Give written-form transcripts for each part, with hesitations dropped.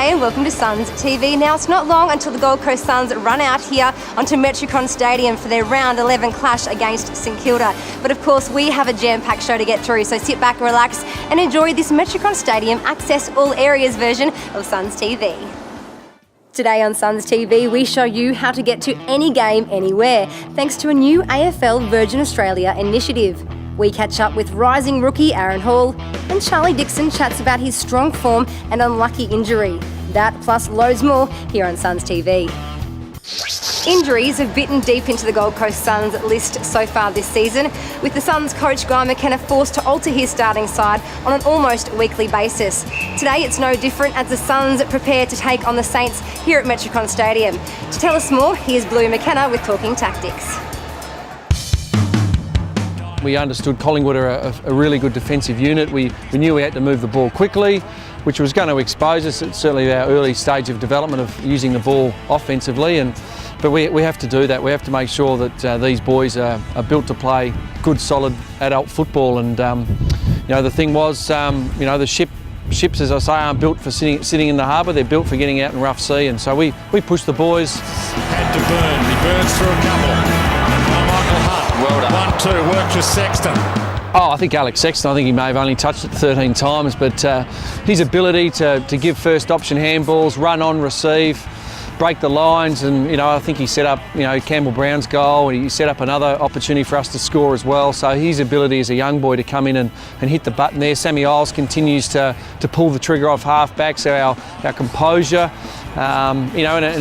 G'day and welcome to SUNS TV. Now it's not long until the Gold Coast Suns run out here onto Metricon Stadium for their round 11 clash against St Kilda. But of course we have a jam-packed show to get through, so sit back, relax and enjoy this Metricon Stadium access all areas version of SUNS TV. Today on SUNS TV, we show you how to get to any game anywhere, thanks to a new AFL Virgin Australia initiative. We catch up with rising rookie Aaron Hall, and Charlie Dixon chats about his strong form and unlucky injury. That plus loads more here on SUNS TV. Injuries have bitten deep into the Gold Coast Suns list so far this season, with the Suns coach Guy McKenna forced to alter his starting side on an almost weekly basis. Today it's no different as the Suns prepare to take on the Saints here at Metricon Stadium. To tell us more, here's Blue McKenna with Talking Tactics. We understood Collingwood are a really good defensive unit. We knew we had to move the ball quickly, which was going to expose us at certainly our early stage of development of using the ball offensively. But we have to do that. We have to make sure that these boys are built to play good, solid adult football. And the thing was, the ships, as I say, aren't built for sitting in the harbour. They're built for getting out in rough sea. And so we pushed the boys. Had to burn. He burns through a couple. Michael Hunt. Well done. 1-2. Worked for Sexton. I think Alex Sexton, I think he may have only touched it 13 times, but his ability to give first option handballs, run on, receive, break the lines, and I think he set up Campbell Brown's goal, and he set up another opportunity for us to score as well. So his ability as a young boy to come in and hit the button there. Sammy Isles continues to pull the trigger off half-back, so our composure, and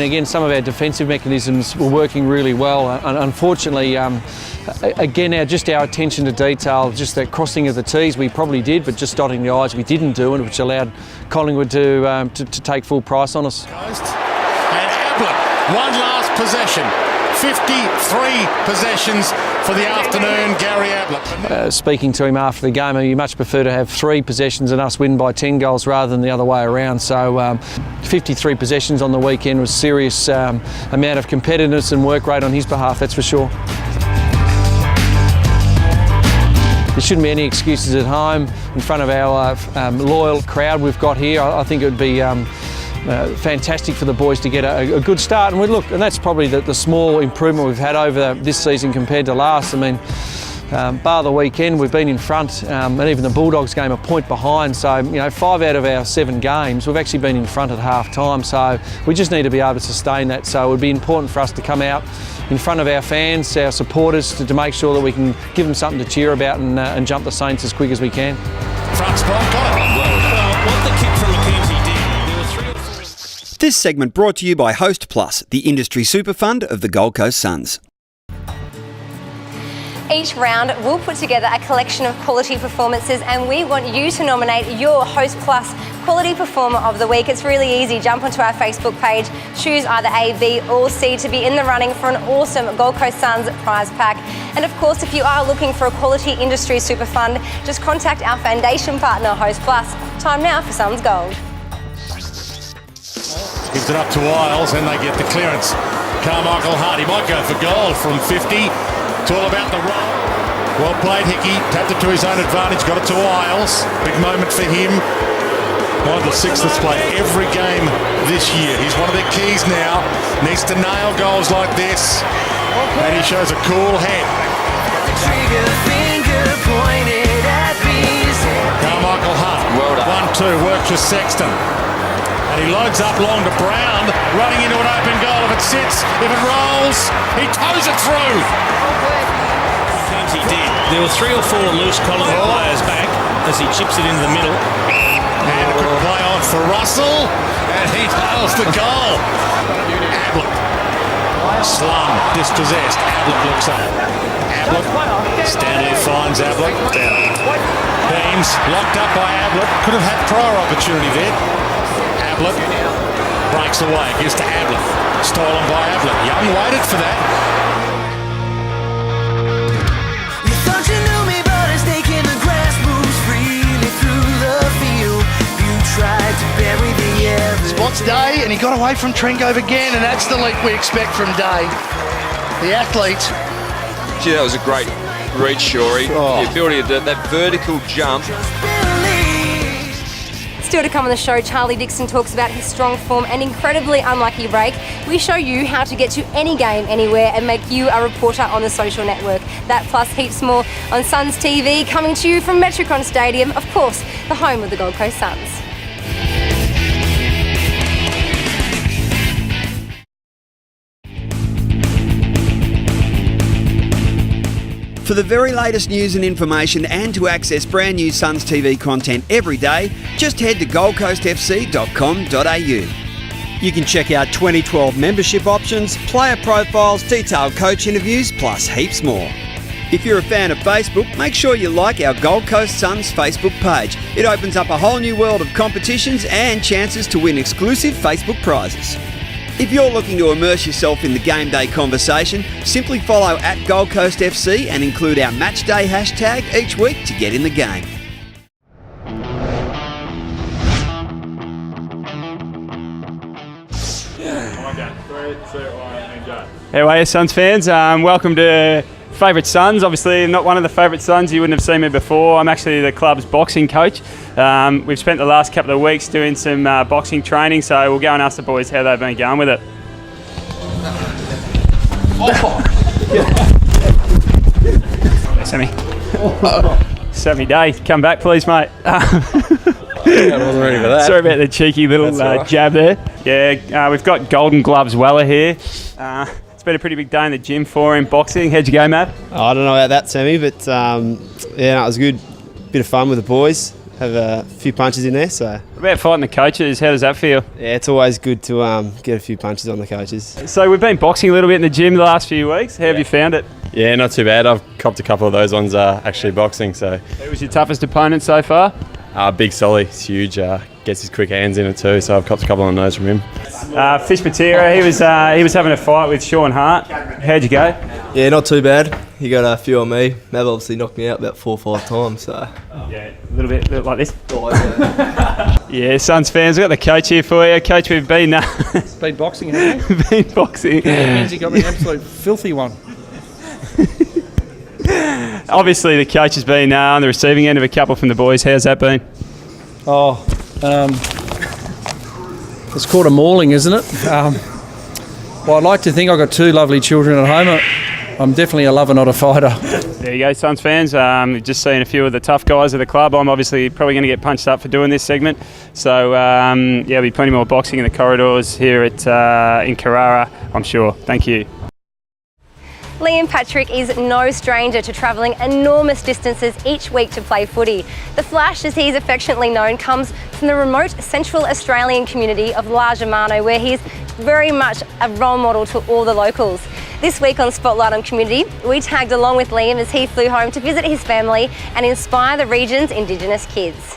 again some of our defensive mechanisms were working really well. And unfortunately, again, our attention to detail, just that crossing of the T's we probably did, but just dotting the I's we didn't do, and which allowed Collingwood to take full price on us. One last possession. 53 possessions for the afternoon, Gary Ablett. Speaking to him after the game, you much prefer to have 3 possessions and us win by 10 goals rather than the other way around. So 53 possessions on the weekend was serious amount of competitiveness and work rate on his behalf, that's for sure. There shouldn't be any excuses at home in front of our loyal crowd we've got here. I think it would be fantastic for the boys to get a good start, and that's probably the small improvement we've had over this season compared to last. I mean, bar the weekend we've been in front, and even the Bulldogs game a point behind, so 5 out of our 7 games we've actually been in front at half time, so we just need to be able to sustain that. So it would be important for us to come out in front of our fans, our supporters, to make sure that we can give them something to cheer about and jump the Saints as quick as we can. Front spot, got it. Well, what the kick from McKenzie did. This segment brought to you by Host Plus, the industry super fund of the Gold Coast Suns. Each round we'll put together a collection of quality performances, and we want you to nominate your Host Plus Quality Performer of the Week. It's really easy. Jump onto our Facebook page, choose either A, B or C to be in the running for an awesome Gold Coast Suns prize pack. And of course, if you are looking for a quality industry super fund, just contact our foundation partner, Host Plus. Time now for Suns Gold. Gives it up to Wiles, and they get the clearance. Carmichael Hart, he might go for goal from 50. It's all about the roll. Well played, Hickey. Tapped it to his own advantage, got it to Wiles. Big moment for him. Michael Sixth has played every game this year. He's one of their keys now. Needs to nail goals like this. And he shows a cool head. Carmichael Hart. Well done. 1-2, works for Sexton. And he loads up long to Brown, running into an open goal. If it sits, if it rolls, he toes it through. He did. There were 3 or 4 loose Collingwood players back as he chips it into the middle. And a quick play on for Russell, and he nails the goal. Ablett. Slum, dispossessed. Ablett looks up. Ablett. Stanley finds Ablett. Down. Beams locked up by Ablett. Could have had prior opportunity there. Ablett breaks away, gives to Ablett. Stolen by Ablett. Young waited for that. You thought you knew me, but it's taking the grass moves freely through the field. You tried to bury the evidence. Spots Day, and he got away from Trencove again, and that's the leap we expect from Day. The athlete. Gee, that was a great reach, Shorey. The ability to do that vertical jump. Still to come on the show, Charlie Dixon talks about his strong form and incredibly unlucky break. We show you how to get to any game, anywhere, and make you a reporter on the social network. That plus heaps more on SUNS TV, coming to you from Metricon Stadium, of course, the home of the Gold Coast Suns. For the very latest news and information and to access brand new Suns TV content every day, just head to goldcoastfc.com.au. You can check out 2012 membership options, player profiles, detailed coach interviews, plus heaps more. If you're a fan of Facebook, make sure you like our Gold Coast Suns Facebook page. It opens up a whole new world of competitions and chances to win exclusive Facebook prizes. If you're looking to immerse yourself in the game day conversation, simply follow at Gold Coast FC and include our match day hashtag each week to get in the game. How are you, Suns fans? Welcome to Favourite Suns. Obviously, not one of the favourite Suns. You wouldn't have seen me before. I'm actually the club's boxing coach. We've spent the last couple of weeks doing some boxing training, so we'll go and ask the boys how they've been going with it. Sammy. Sammy Day, come back please, mate. I wasn't ready for that. Sorry about the cheeky little jab there. Yeah, we've got Golden Gloves Weller here. It's been a pretty big day in the gym for him, boxing. How'd you go, Matt? I don't know about that, Sammy, but it was good. Bit of fun with the boys. Have a few punches in there, so. What about fighting the coaches? How does that feel? Yeah, it's always good to get a few punches on the coaches. So we've been boxing a little bit in the gym the last few weeks. How have you found it? Yeah, not too bad. I've copped a couple of those ones actually boxing. So. Who was your toughest opponent so far? Big Solly. He's huge. Gets his quick hands in it too. So I've copped a couple on those from him. Fish Patera, he was having a fight with Sean Hart. How'd you go? Yeah, not too bad. He got a few on me. Mav obviously knocked me out about 4 or 5 times. So. Yeah, a little bit like this. Yeah, Suns fans, we've got the coach here for you. Coach, we've been... Been boxing, haven't you? been boxing. He got me an absolute filthy one. Obviously, the coach has been on the receiving end of a couple from the boys. How's that been? It's called a mauling, isn't it? Well, I'd like to think I've got 2 lovely children at home. I'm definitely a lover, not a fighter. There you go, Suns fans. We've just seen a few of the tough guys of the club. I'm obviously probably going to get punched up for doing this segment. So, there'll be plenty more boxing in the corridors here at in Carrara, I'm sure. Thank you. Liam Patrick is no stranger to travelling enormous distances each week to play footy. The Flash, as he's affectionately known, comes from the remote Central Australian community of La Germano, where he's very much a role model to all the locals. This week on Spotlight on Community, we tagged along with Liam as he flew home to visit his family and inspire the region's Indigenous kids.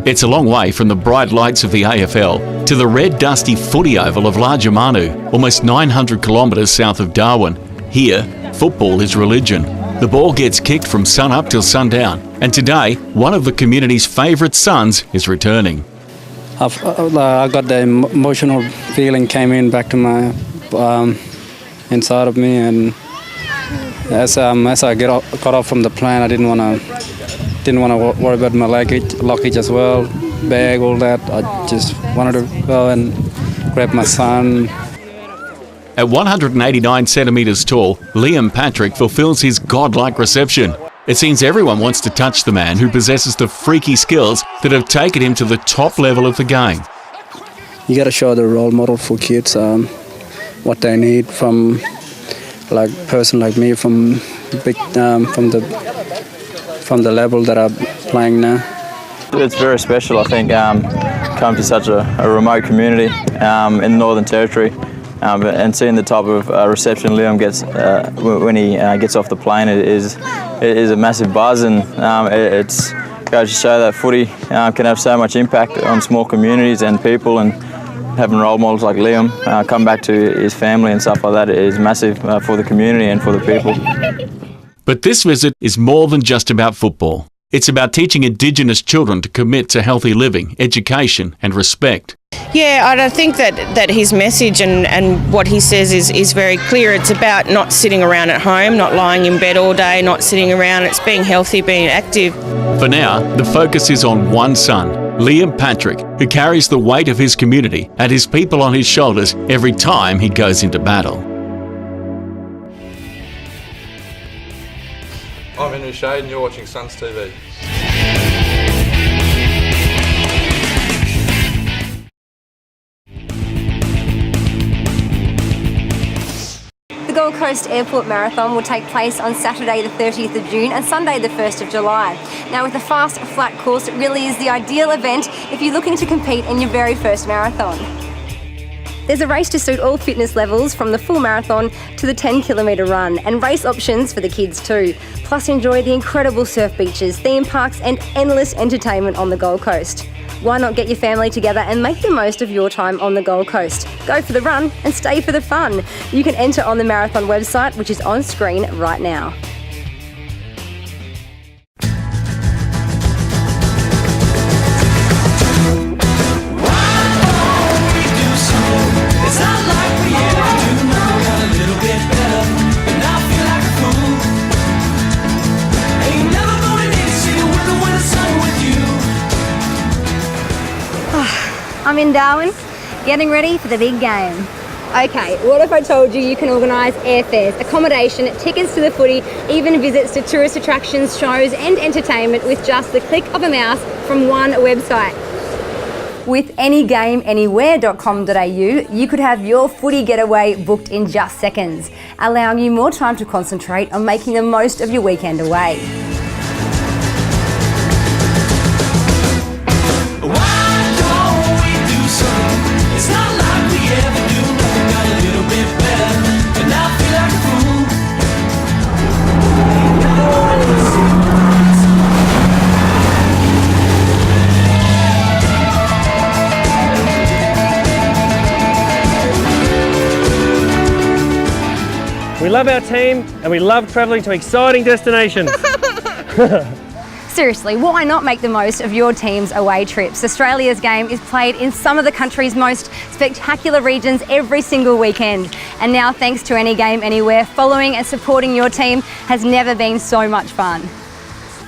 It's a long way from the bright lights of the AFL to the red dusty footy oval of La Germano, almost 900 kilometres south of Darwin. Here, football is religion. The ball gets kicked from sun up till sundown, and today, one of the community's favourite Suns is returning. I got the emotional feeling came in back to my inside of me, and as I got off from the plane, I didn't want to worry about my luggage as well, bag, all that. I just wanted to go and grab my son. At 189 centimetres tall, Liam Patrick fulfills his godlike reception. It seems everyone wants to touch the man who possesses the freaky skills that have taken him to the top level of the game. You got to show the role model for kids what they need from like person like me from the level that I'm playing now. It's very special, I think, come to such a remote community in the Northern Territory. And seeing the type of reception Liam gets when he gets off the plane is a massive buzz, and it goes to show that footy can have so much impact on small communities and people, and having role models like Liam come back to his family and stuff like that is massive for the community and for the people. But this visit is more than just about football. It's about teaching Indigenous children to commit to healthy living, education and respect. Yeah, I think that his message and what he says is very clear. It's about not sitting around at home, not lying in bed all day, not sitting around. It's being healthy, being active. For now, the focus is on one son, Liam Patrick, who carries the weight of his community and his people on his shoulders every time he goes into battle. I'm Henry Shade and you're watching SUNS TV. The Gold Coast Airport Marathon will take place on Saturday the 30th of June and Sunday the 1st of July. Now with a fast, flat course, it really is the ideal event if you're looking to compete in your very first marathon. There's a race to suit all fitness levels from the full marathon to the 10-kilometre run, and race options for the kids too. Plus enjoy the incredible surf beaches, theme parks and endless entertainment on the Gold Coast. Why not get your family together and make the most of your time on the Gold Coast? Go for the run and stay for the fun. You can enter on the marathon website, which is on screen right now. I'm in Darwin, getting ready for the big game. Okay, what if I told you can organise airfares, accommodation, tickets to the footy, even visits to tourist attractions, shows and entertainment with just the click of a mouse from one website? With anygameanywhere.com.au, you could have your footy getaway booked in just seconds, allowing you more time to concentrate on making the most of your weekend away. We love our team and we love travelling to exciting destinations. Seriously, why not make the most of your team's away trips? Australia's game is played in some of the country's most spectacular regions every single weekend. And now, thanks to Any Game Anywhere, following and supporting your team has never been so much fun.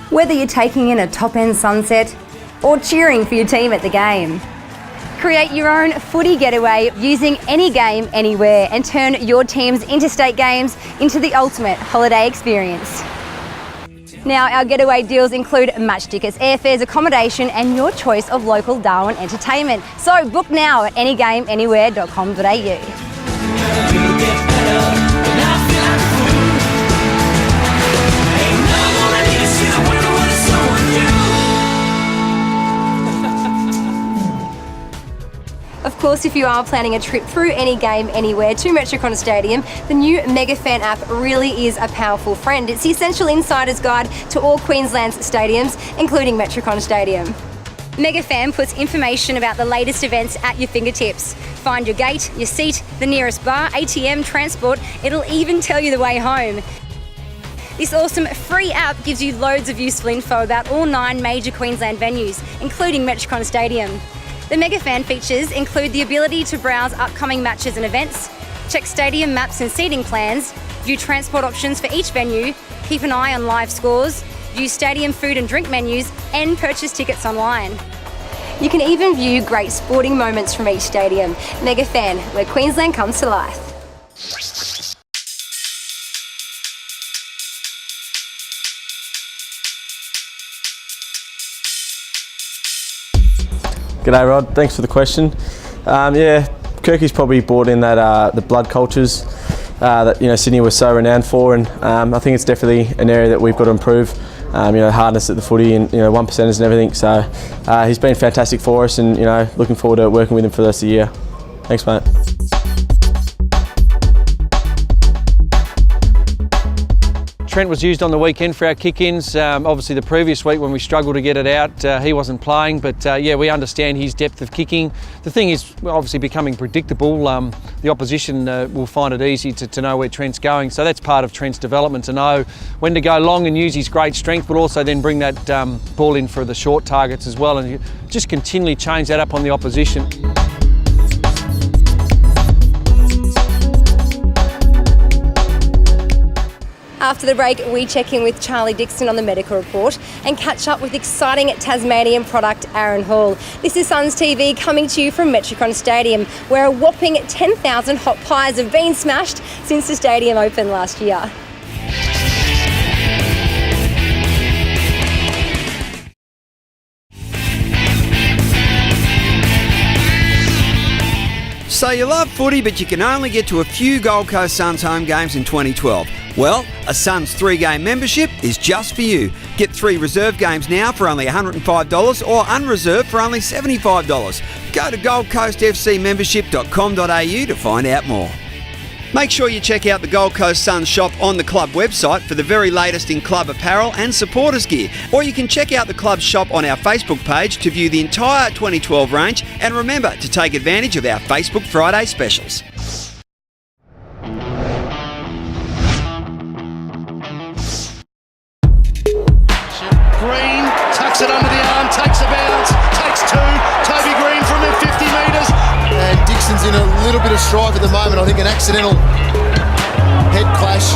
Whether you're taking in a top-end sunset or cheering for your team at the game, create your own footy getaway using Any Game Anywhere and turn your team's interstate games into the ultimate holiday experience. Now, our getaway deals include match tickets, airfares, accommodation and your choice of local Darwin entertainment. So book now at anygameanywhere.com.au. Of course, if you are planning a trip through Any Game Anywhere to Metricon Stadium, the new MegaFan app really is a powerful friend. It's the essential insider's guide to all Queensland's stadiums, including Metricon Stadium. MegaFan puts information about the latest events at your fingertips. Find your gate, your seat, the nearest bar, ATM, transport. It'll even tell you the way home. This awesome free app gives you loads of useful info about all 9 major Queensland venues, including Metricon Stadium. The MegaFan features include the ability to browse upcoming matches and events, check stadium maps and seating plans, view transport options for each venue, keep an eye on live scores, view stadium food and drink menus, and purchase tickets online. You can even view great sporting moments from each stadium. MegaFan, where Queensland comes to life. G'day Rod, thanks for the question. Yeah, Kirky's probably brought in that the blood cultures that Sydney was so renowned for, and I think it's definitely an area that we've got to improve. Hardness at the footy and 1%ers and everything. So he's been fantastic for us, and looking forward to working with him for the rest of the year. Thanks, mate. Trent was used on the weekend for our kick-ins. Obviously the previous week when we struggled to get it out, he wasn't playing, but yeah, we understand his depth of kicking. The thing is, we're obviously becoming predictable. The opposition will find it easy to know where Trent's going, so that's part of Trent's development, to know when to go long and use his great strength, but also then bring that ball in for the short targets as well, and just continually change that up on the opposition. After the break, we check in with Charlie Dixon on the medical report and catch up with exciting Tasmanian product Aaron Hall. This is Suns TV coming to you from Metricon Stadium, where a whopping 10,000 hot pies have been smashed since the stadium opened last year. So you love footy, but you can only get to a few Gold Coast Suns home games in 2012. Well, a Suns 3-game membership is just for you. Get 3 reserve games now for only $105 or unreserved for only $75. Go to goldcoastfcmembership.com.au to find out more. Make sure you check out the Gold Coast Suns shop on the club website for the very latest in club apparel and supporters gear. Or you can check out the club's shop on our Facebook page to view the entire 2012 range, and remember to take advantage of our Facebook Friday specials. Green tucks it under the arm, takes a bounce, takes 2. Toby Green from the 50 metres. And Dixon's in a little bit of strife at the moment. I think an accidental head clash.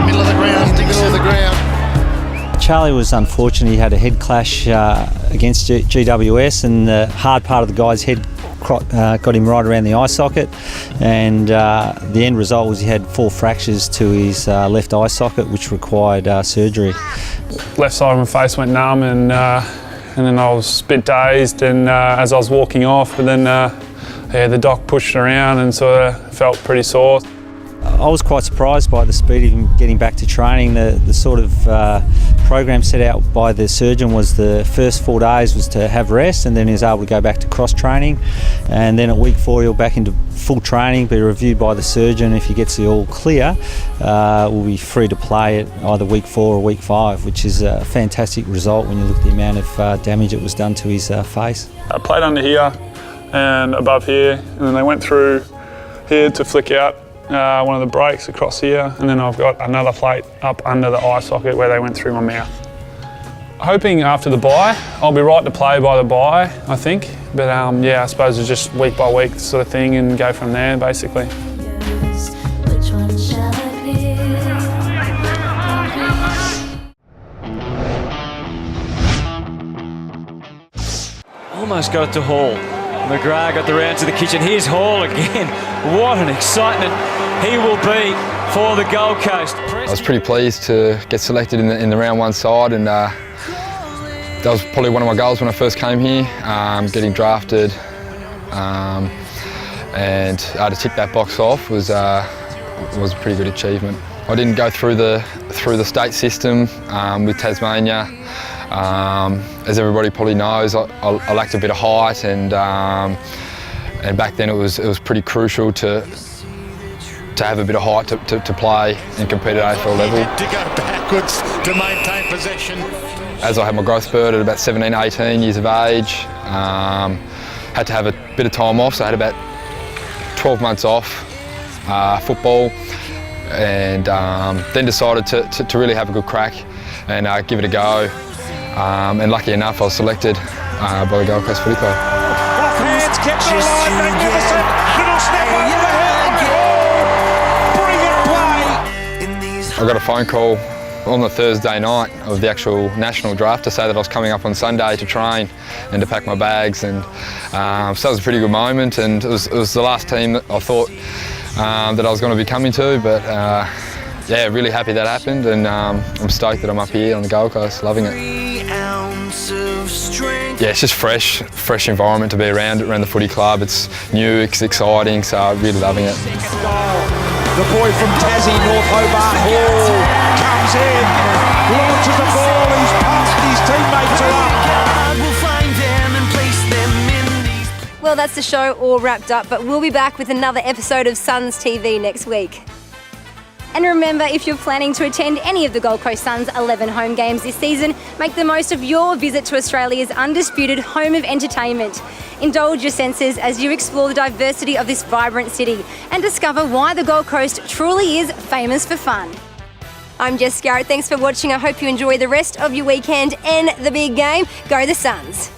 Middle of the ground. In the middle of the ground. Charlie was unfortunate. He had a head clash against GWS, and the hard part of the guy's head got him right around the eye socket, and the end result was he had 4 fractures to his left eye socket, which required surgery. Left side of my face went numb, and then I was a bit dazed, and as I was walking off, but then yeah, the doc pushed around and sort of felt pretty sore. I was quite surprised by the speed of him getting back to training. The sort of program set out by the surgeon was the first 4 days was to have rest, and then he was able to go back to cross training, and then at week 4 he'll back into full training, be reviewed by the surgeon. If he gets the all clear, will be free to play at either week 4 or week 5, which is a fantastic result when you look at the amount of damage that was done to his face. I played under here and above here, and then they went through here to flick out one of the breaks across here, and then I've got another plate up under the eye socket where they went through my mouth. Hoping after the bye, I'll be right to play by the bye, I think. But yeah, I suppose it's just week by week sort of thing and go from there, basically. Almost got it to Hall. McGrath got the round to the kitchen. Here's Hall again. What an excitement he will be for the Gold Coast. I was pretty pleased to get selected in the round 1 side, and that was probably one of my goals when I first came here, getting drafted, and to tick that box off was a pretty good achievement. I didn't go through the state system with Tasmania. As everybody probably knows, I lacked a bit of height, and back then it was pretty crucial to have a bit of height to play and compete at AFL level. To go backwards to maintain possession. As I had my growth spurt at about 17, 18 years of age, had to have a bit of time off, so I had about 12 months off football, and then decided to really have a good crack and give it a go. And lucky enough, I was selected by the Gold Coast Footy Club. Off hands, kept it alive, magnificent. Little step over the head. Brilliant play. I got a phone call on the Thursday night of the actual national draft to say that I was coming up on Sunday to train and to pack my bags, and so it was a pretty good moment, and it was the last team that I thought that I was going to be coming to, but yeah, really happy that happened, and I'm stoked that I'm up here on the Gold Coast, loving it. Yeah, it's just fresh environment to be around the footy club. It's new, it's exciting, so I'm really loving it. The boy from Tassie, North Hobart, Hall comes in, launches the ball, he's passed, his teammates are up. Well, that's the show all wrapped up, but we'll be back with another episode of Suns TV next week. And remember, if you're planning to attend any of the Gold Coast Suns 11 home games this season, make the most of your visit to Australia's undisputed home of entertainment. Indulge your senses as you explore the diversity of this vibrant city and discover why the Gold Coast truly is famous for fun. I'm Jess Garrett. Thanks for watching. I hope you enjoy the rest of your weekend and the big game. Go the Suns.